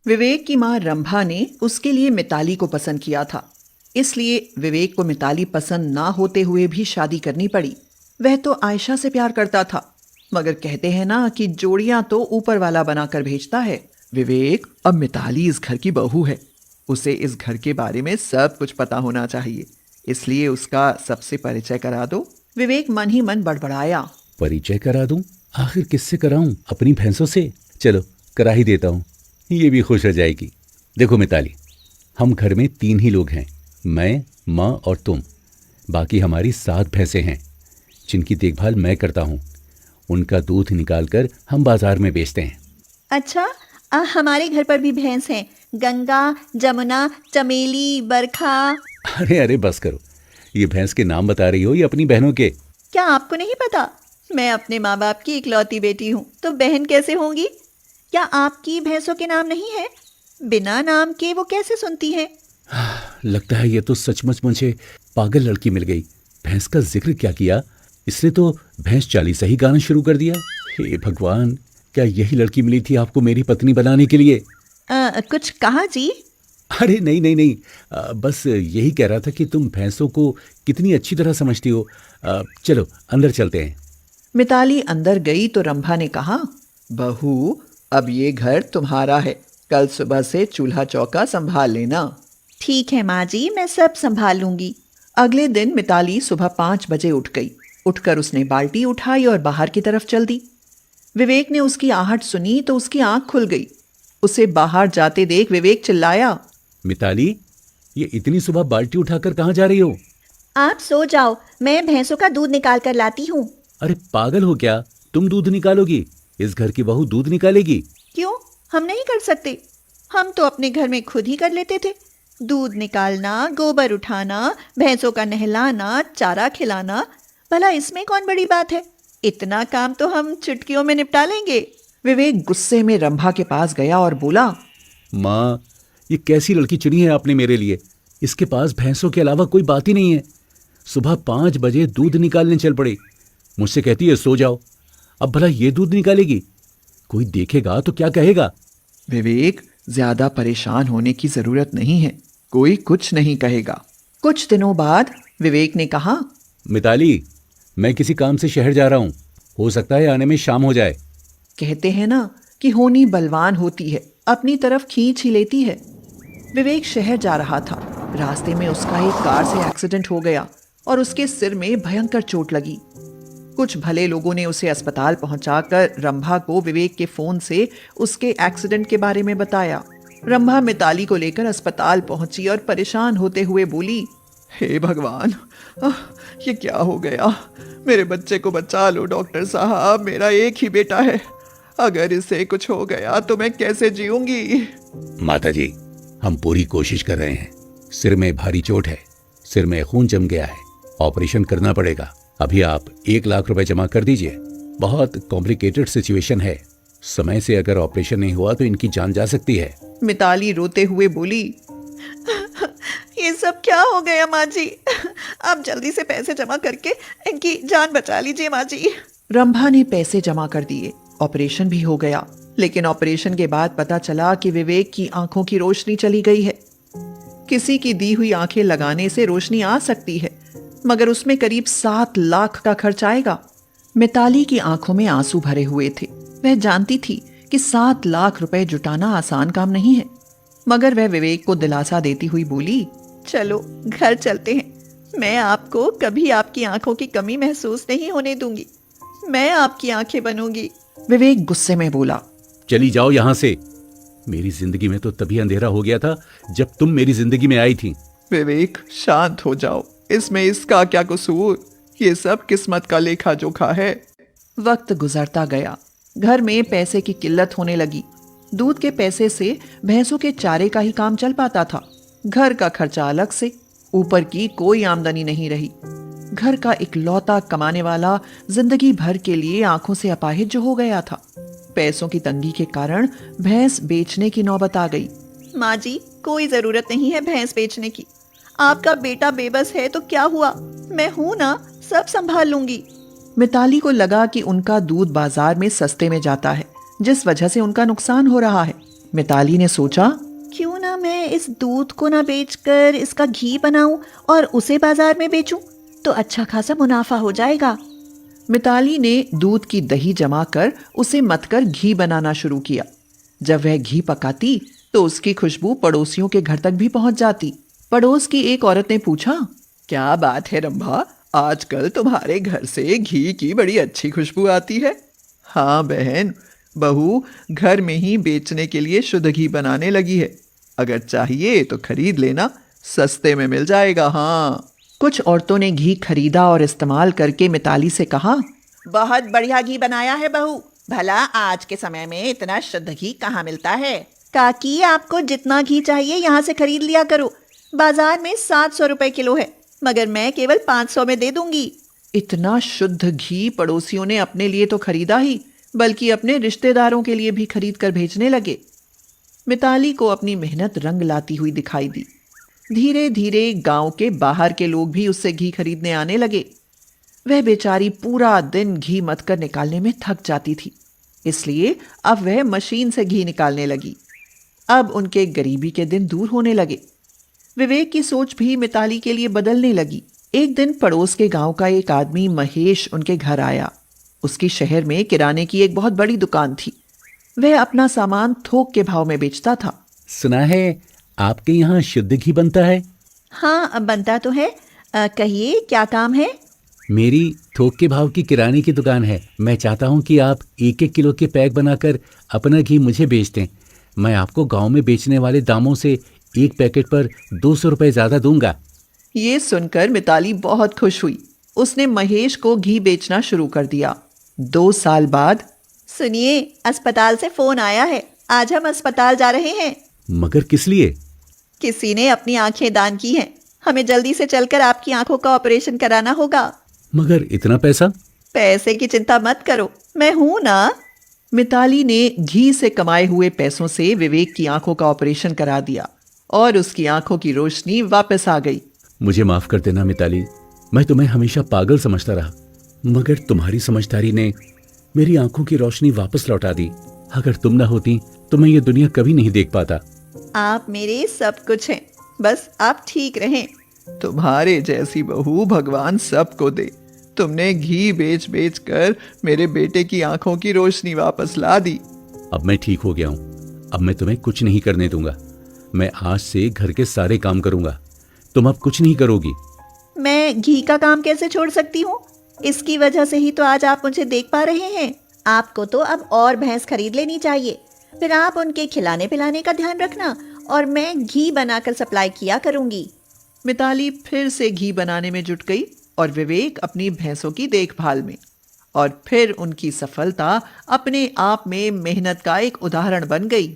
विवेक की मां रंभा ने उसके लिए मिताली को पसंद किया था, इसलिए विवेक को मिताली पसंद ना होते हुए भी शादी करनी पड़ी। वह तो आयशा से प्यार करता था, मगर कहते हैं ना कि जोड़ियां तो ऊपर वाला बनाकर भेजता है। विवेक, अब मिताली इस घर की बहू है, उसे इस घर के बारे में सब कुछ पता होना चाहिए, इसलिए उसका सबसे परिचय करा दो। विवेक मन ही मन बड़बड़ाया। परिचय करा दूं? आखिर किससे कराऊं? अपनी भैंसों से? चलो करा ही देता हूं, ये भी खुश हो जाएगी। देखो मिताली, हम घर में 3 ही लोग हैं, मैं, माँ और तुम। बाकी हमारी 7 भैंसें हैं जिनकी देखभाल मैं करता हूँ। उनका दूध निकालकर हम बाजार में बेचते हैं। अच्छा, हमारे घर पर भी भैंस हैं, गंगा, जमुना, चमेली, बरखा। अरे अरे बस करो, ये भैंस के नाम बता रही हो या अपनी बहनों के? क्या आपको नहीं पता? मैं अपने माँ बाप की इकलौती बेटी हूँ, तो बहन कैसे होंगी? क्या आपकी भैंसों के नाम नहीं है? बिना नाम के वो कैसे सुनती हैं? लगता है ये तो सचमुच मुझे पागल लड़की मिल गई। भैंस का जिक्र क्या किया इसने, तो भैंस चाली से ही गाना शुरू कर दिया। हे भगवान, क्या यही लड़की मिली थी आपको मेरी पत्नी बनाने के लिए? कुछ कहा जी? अरे नहीं नहीं नहीं, बस यही कह रहा था कि तुम भैंसों को कितनी अच्छी तरह समझती हो। चलो अंदर चलते हैं। मिताली अंदर गई तो रंभा ने कहा, बहू, अब ये घर तुम्हारा है, कल सुबह से चूल्हा चौका संभाल लेना। ठीक है माँ जी, मैं सब संभाल लूंगी। अगले दिन मिताली सुबह 5 बजे उठ गई। उठकर उसने बाल्टी उठाई और बाहर की तरफ चल दी। विवेक ने उसकी आहट सुनी तो उसकी आंख खुल गई। उसे बाहर जाते देख विवेक चिल्लाया, मिताली, ये इतनी सुबह बाल्टी उठाकर कहाँ जा रही हो? आप सो जाओ, मैं भैंसों का दूध निकाल कर लाती हूँ। अरे पागल हो क्या? तुम दूध निकालोगी? इस घर की बहू दूध निकालेगी? क्यों, हम नहीं कर सकते? हम तो अपने घर में खुद ही कर लेते थे। दूध निकालना, गोबर उठाना, भैंसों का नहलाना, चारा खिलाना, भला इसमें कौन बड़ी बात है? इतना काम तो हम चुटकियों में निपटा लेंगे। विवेक गुस्से में रंभा के पास गया और बोला, माँ, ये कैसी लड़की चुनी है आपने मेरे लिए? इसके पास भैंसों के अलावा कोई बात ही नहीं है। सुबह 5 बजे दूध निकालने चल पड़ी, मुझसे कहती है सो जाओ। अब भला ये दूध निकालेगी? कोई देखेगा तो क्या कहेगा? विवेक, ज्यादा परेशान होने की जरूरत नहीं है, कोई कुछ नहीं कहेगा। कुछ दिनों बाद विवेक ने कहा, मिताली, मैं किसी काम से शहर जा रहा हूँ, हो सकता है आने में शाम हो जाए। कहते हैं ना कि होनी बलवान होती है, अपनी तरफ खींच ही लेती है। विवेक शहर जा रहा था। रास्ते में उसका एक कार से एक्सीडेंट हो गया और उसके सिर में भयंकर चोट लगी। कुछ भले लोगों ने उसे अस्पताल पहुंचाकर रंभा को विवेक के फोन से उसके एक्सीडेंट के बारे में बताया। रंभा मिताली को लेकर अस्पताल पहुंची और परेशान होते हुए बोली, हे भगवान, ये क्या हो गया? मेरे बच्चे को बचा लो डॉक्टर साहब, मेरा एक ही बेटा है, अगर इसे कुछ हो गया तो मैं कैसे जीऊंगी? माताजी, हम पूरी कोशिश कर रहे हैं। सिर में भारी चोट है, सिर में खून जम गया है, ऑपरेशन करना पड़ेगा। अभी आप 1 लाख रुपए जमा कर दीजिए। बहुत कॉम्प्लिकेटेड सिचुएशन है, समय से अगर ऑपरेशन नहीं हुआ तो इनकी जान जा सकती है। मिताली रोते हुए बोली, ये सब क्या हो गया माँ जी? आप जल्दी से पैसे जमा करके इनकी जान बचा लीजिए माँ जी। रंभा ने पैसे जमा कर दिए, ऑपरेशन भी हो गया। लेकिन ऑपरेशन के बाद पता चला कि विवेक की आंखों की रोशनी चली गई है। किसी की दी हुई आंखें लगाने से रोशनी आ सकती है, मगर उसमें करीब 7 लाख का खर्च आएगा। मिताली की आंखों में आंसू भरे हुए थे। वह जानती थी कि 7 लाख रुपए जुटाना आसान काम नहीं है, मगर वह विवेक को दिलासा देती हुई बोली, चलो घर चलते हैं, मैं आपको कभी आपकी आंखों की कमी महसूस नहीं होने दूंगी, मैं आपकी आंखें बनूंगी। विवेक गुस्से में बोला, चली जाओ यहाँ से। मेरी जिंदगी में तो तभी अंधेरा हो गया था जब तुम मेरी जिंदगी में आई थी। विवेक, शांत हो जाओ, इसमें इसका क्या कसूर? ये सब किस्मत का लेखा जोखा है। वक्त गुजरता गया, घर में पैसे की किल्लत होने लगी। दूध के पैसे से भैंसों के चारे का ही काम चल पाता था। घर का खर्चा अलग से, ऊपर की कोई आमदनी नहीं रही। घर का इकलौता कमाने वाला जिंदगी भर के लिए आंखों से अपाहिज हो गया था। पैसों की तंगी के कारण भैंस बेचने की नौबत आ गई। माँ जी, कोई जरूरत नहीं है भैंस बेचने की। आपका बेटा बेबस है तो क्या हुआ, मैं हूं ना, सब संभाल लूंगी। मिताली को लगा कि उनका दूध बाजार में सस्ते में जाता है, जिस वजह से उनका नुकसान हो रहा है। मिताली ने सोचा। क्यों ना मैं इस दूध को ना बेचकर इसका घी बनाऊं और उसे बाजार में बेचूं, तो अच्छा खासा मुनाफा हो जाएगा। मिताली ने दूध की दही जमाकर उसे मतकर घी बनाना शुरू किया। जब वह घी पकाती तो उसकी खुशबू पड़ोसियों के घर तक भी पहुंच जाती। पड़ोस की एक औरत ने पूछा, क्या बात है रंभा, आजकल तुम्हारे घर से घी की बड़ी अच्छी खुशबू आती है। हाँ बहन, बहू घर में ही बेचने के लिए शुद्ध घी बनाने लगी है। अगर चाहिए तो खरीद लेना, सस्ते में मिल जाएगा। हाँ। कुछ औरतों ने घी खरीदा और इस्तेमाल करके मिताली से कहा, बहुत बढ़िया घी बनाया है बहू, भला आज के समय में इतना शुद्ध घी कहाँ मिलता है। काकी, आपको जितना घी चाहिए यहाँ से खरीद लिया करो। बाजार में 700 रुपए किलो है, मगर मैं केवल 500 में दे दूंगी। इतना शुद्ध घी पड़ोसियों ने अपने लिए तो खरीदा ही, बल्कि अपने रिश्तेदारों के लिए भी खरीद कर भेजने लगे। मिताली को अपनी मेहनत रंग लाती हुई दिखाई दी। धीरे धीरे गांव के बाहर के लोग भी उससे घी खरीदने आने लगे। वह बेचारी पूरा दिन घी मथ कर निकालने में थक जाती थी, इसलिए अब वह मशीन से घी निकालने लगी। अब उनके गरीबी के दिन दूर होने लगे। विवेक की सोच भी मिताली के लिए बदलने लगी। एक दिन पड़ोस के गांव का एक आदमी महेश उनके घर आया। उसकी शहर में किराने की एक बहुत बड़ी दुकान थी। वह अपना सामान थोक के भाव में बेचता था। सुना है आपके यहाँ शुद्ध घी बनता है? हाँ, अब बनता तो है। कहिए, क्या काम है? मेरी थोक के भाव की किराने की दुकान है। मैं चाहता हूँ कि आप 1-1 किलो के पैक बनाकर अपना घी मुझे बेच दें। मैं आपको गांव में बेचने वाले दामों से एक पैकेट पर 200 रुपए ज़्यादा दूंगा। ये सुनकर मिताली बहुत खुश हुई। उसने महेश को घी बेचना शुरू कर दिया। 2 साल बाद, सुनिए, अस्पताल से फोन आया है, आज हम अस्पताल जा रहे हैं। मगर किस लिए? किसी ने अपनी आंखें दान की हैं। हमें जल्दी से चलकर आपकी आंखों का ऑपरेशन कराना होगा। मगर इतना पैसा? पैसे की चिंता मत करो, मैं हूं ना। मिताली ने घी से कमाए हुए पैसों से विवेक की आंखों का ऑपरेशन करा दिया और उसकी आंखों की रोशनी वापस आ गई। मुझे माफ कर देना मिताली, मैं तुम्हें हमेशा पागल समझता रहा, मगर तुम्हारी समझदारी ने मेरी आंखों की रोशनी वापस लौटा दी। अगर तुम न होती तो मैं ये दुनिया कभी नहीं देख पाता। आप मेरे सब कुछ हैं, बस आप ठीक रहें। तुम्हारे जैसी बहू भगवान सबको दे। तुमने घी बेच बेच कर मेरे बेटे की आंखों की रोशनी वापस ला दी। अब मैं ठीक हो गया हूँ। अब मैं तुम्हें कुछ नहीं करने दूंगा। मैं आज से घर के सारे काम करूंगा। तुम अब कुछ नहीं करोगी। मैं घी का काम कैसे छोड़ सकती हूँ? इसकी वजह से ही तो आज आप मुझे देख पा रहे हैं। आपको तो अब और भैंस खरीद लेनी चाहिए, फिर आप उनके खिलाने पिलाने का ध्यान रखना और मैं घी बनाकर सप्लाई किया करूंगी। मिताली फिर से घी बनाने में जुट गई और विवेक अपनी भैंसों की देखभाल में। और फिर उनकी सफलता अपने आप में मेहनत का एक उदाहरण बन गई।